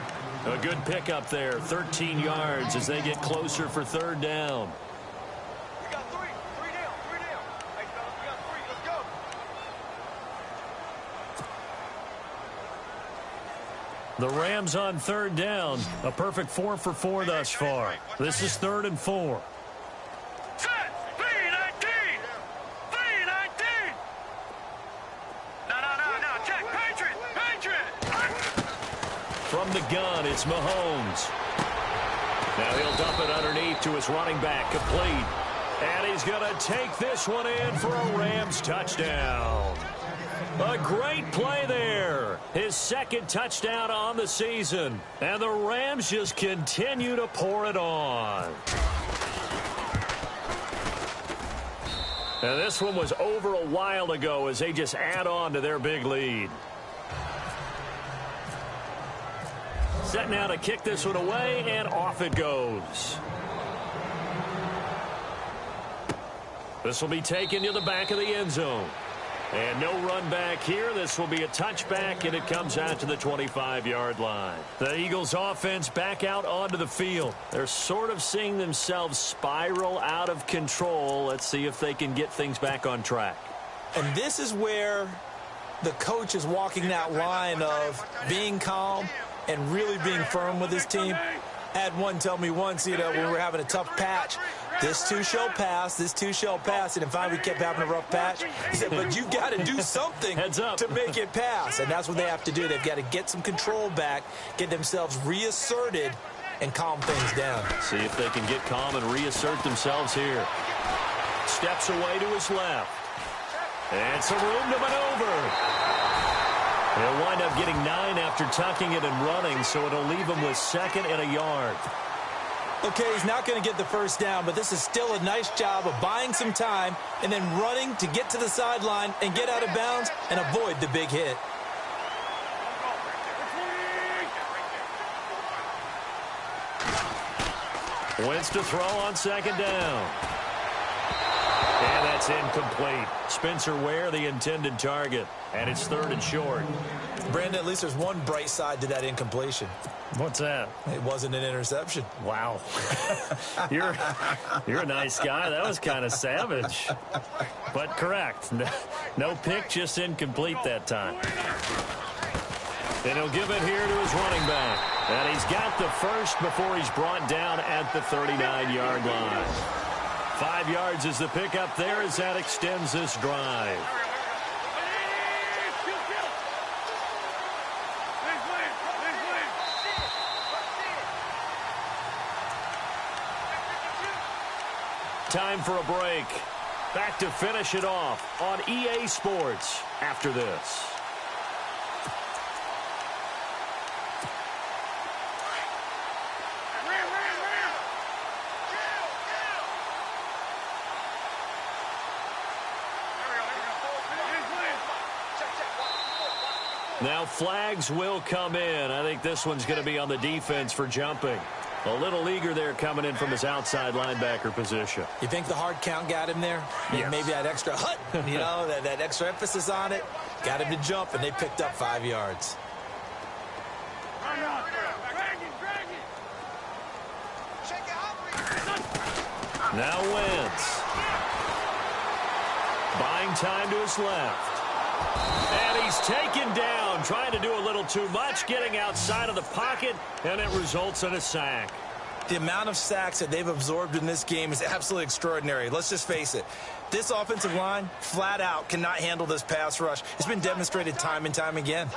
A good pickup there, 13 yards as they get closer for 3rd down. We got 3 down. Hey, fellas, we got 3. Let's go. The Rams on 3rd down. A perfect 4 for 4 thus far. This is 3rd and 4. Set. 3-19. 3-19. No. Check. Patriot. From the gun, it's Mahomes. Now he'll dump it underneath to his running back, complete. And he's going to take this one in for a Rams touchdown. A great play there. His 2nd touchdown on the season. And the Rams just continue to pour it on. And this one was over a while ago as they just add on to their big lead. Set now to kick this one away, and off it goes. This will be taken to the back of the end zone. And no run back here. This will be a touchback, and it comes out to the 25-yard line. The Eagles offense back out onto the field. They're sort of seeing themselves spiral out of control. Let's see if they can get things back on track. And this is where the coach is walking that line of being calm and really being firm with his team. I had one tell me once, when we were having a tough patch, this too shall pass, this too shall pass. And finally we kept having a rough patch. He said, but you've got to do something to make it pass. And that's what they have to do. They've got to get some control back, get themselves reasserted, and calm things down. See if they can get calm and reassert themselves here. Steps away to his left. And some room to maneuver. They'll wind up getting 9 after tucking it and running, so it'll leave him with 2nd and a yard. Okay, he's not going to get the 1st down, but this is still a nice job of buying some time and then running to get to the sideline and get out of bounds and avoid the big hit. Wentz to throw on 2nd down. And that's incomplete. Spencer Ware, the intended target. And it's 3rd and short. Brandon, at least there's one bright side to that incompletion. What's that? It wasn't an interception. Wow. You're a nice guy. That was kind of savage. But correct. No pick, just incomplete that time. And he'll give it here to his running back. And he's got the 1st before he's brought down at the 39-yard line. 5 yards is the pickup there as that extends this drive. time for a break. Back to finish it off on EA Sports after this. Now flags will come in. I think this one's going to be on the defense for jumping. A little eager there coming in from his outside linebacker position. You think the hard count got him there? Yes. Maybe that extra hut, you know, that extra emphasis on it. Got him to jump, and they picked up 5 yards. Now Wentz. Buying time to his left. And he's taken down, trying to do a little too much, getting outside of the pocket, and it results in a sack. The amount of sacks that they've absorbed in this game is absolutely extraordinary. Let's just face it. This offensive line, flat out, cannot handle this pass rush. It's been demonstrated time and time again.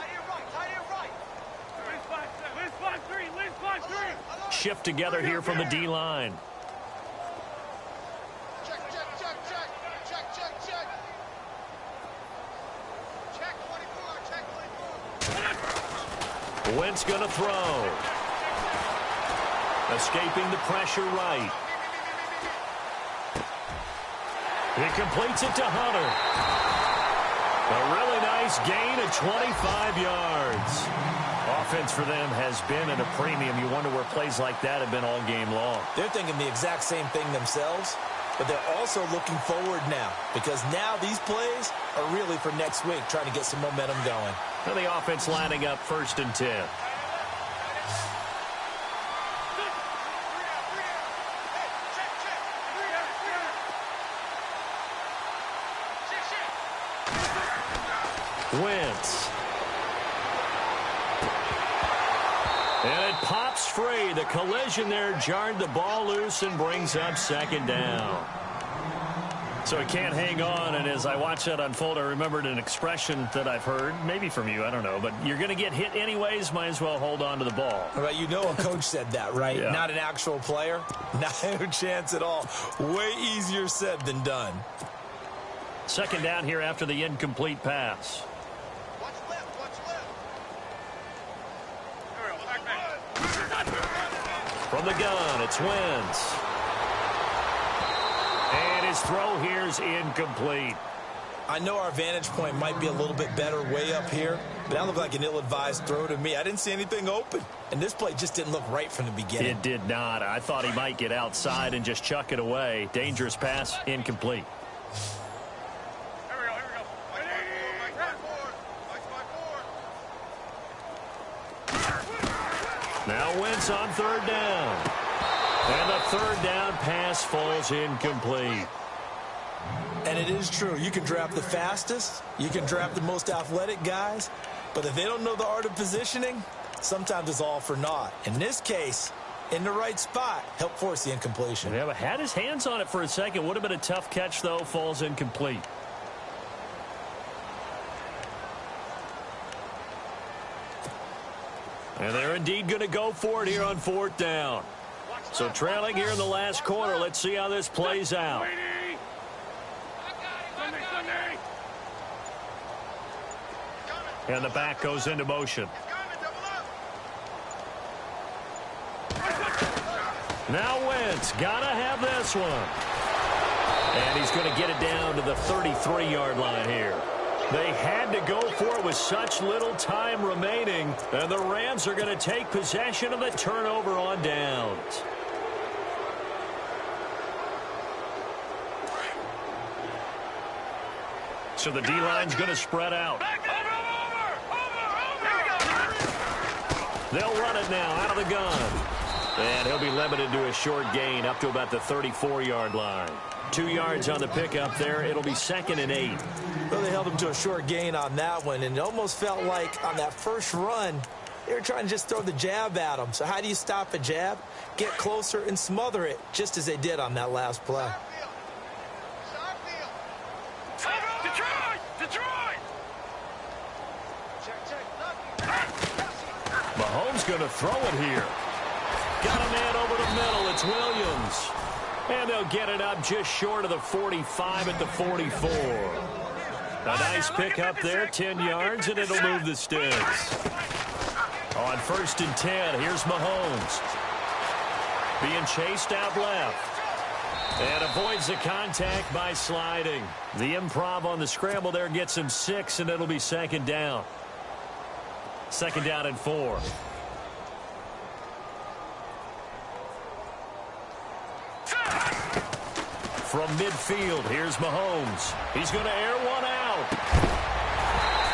Shift together here from the D-line. Wentz going to throw. Escaping the pressure right. He completes it to Hunter. A really nice gain of 25 yards. Offense for them has been at a premium. You wonder where plays like that have been all game long. They're thinking the exact same thing themselves, but they're also looking forward now, because now these plays are really for next week, trying to get some momentum going. And the offense lining up 1st and 10. Wentz. And it pops free. The collision there jarred the ball loose and brings up 2nd down. So he can't hang on, and as I watched that unfold, I remembered an expression that I've heard, maybe from you, I don't know, but you're going to get hit anyways, might as well hold on to the ball. Right, you know a coach said that, right? Yeah. Not an actual player. No chance at all. Way easier said than done. 2nd down here after the incomplete pass. From the gun, it's Wentz. And his throw here's incomplete. I know our vantage point might be a little bit better way up here, but that looked like an ill-advised throw to me. I didn't see anything open, and this play just didn't look right from the beginning. It did not. I thought he might get outside and just chuck it away. Dangerous pass, incomplete. Now Wentz on 3rd down. And the 3rd down pass falls incomplete. And it is true. You can draft the fastest. You can draft the most athletic guys. But if they don't know the art of positioning, sometimes it's all for naught. In this case, in the right spot, helped force the incompletion. Yeah, but had his hands on it for a second. Would have been a tough catch, though. Falls incomplete. And they're indeed going to go for it here on 4th down. So trailing here in the last quarter. Let's see how this plays out. And the back goes into motion. Now Wentz, gotta have this one. And he's going to get it down to the 33-yard line here. They had to go for it with such little time remaining, and the Rams are going to take possession of the turnover on downs. So the D-line's going to spread out. They'll run it now out of the gun. And he'll be limited to a short gain up to about the 34-yard line. 2 yards on the pickup there. It'll be 2nd and 8. Well, they held him to a short gain on that one, and it almost felt like on that first run, they were trying to just throw the jab at him. So how do you stop a jab? Get closer and smother it, just as they did on that last play. Mahomes going to throw it here. Got a man over the middle. It's Williams. And they'll get it up just short of the 45 at the 44. A nice pickup there, 10 yards, and it'll move the sticks. On 1st and 10, here's Mahomes. Being chased out left. And avoids the contact by sliding. The improv on the scramble there gets him 6, and it'll be 2nd down. 2nd down and 4. From midfield, here's Mahomes. He's going to air one out.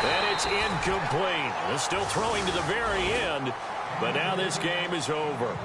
And it's incomplete. They're still throwing to the very end, but now this game is over.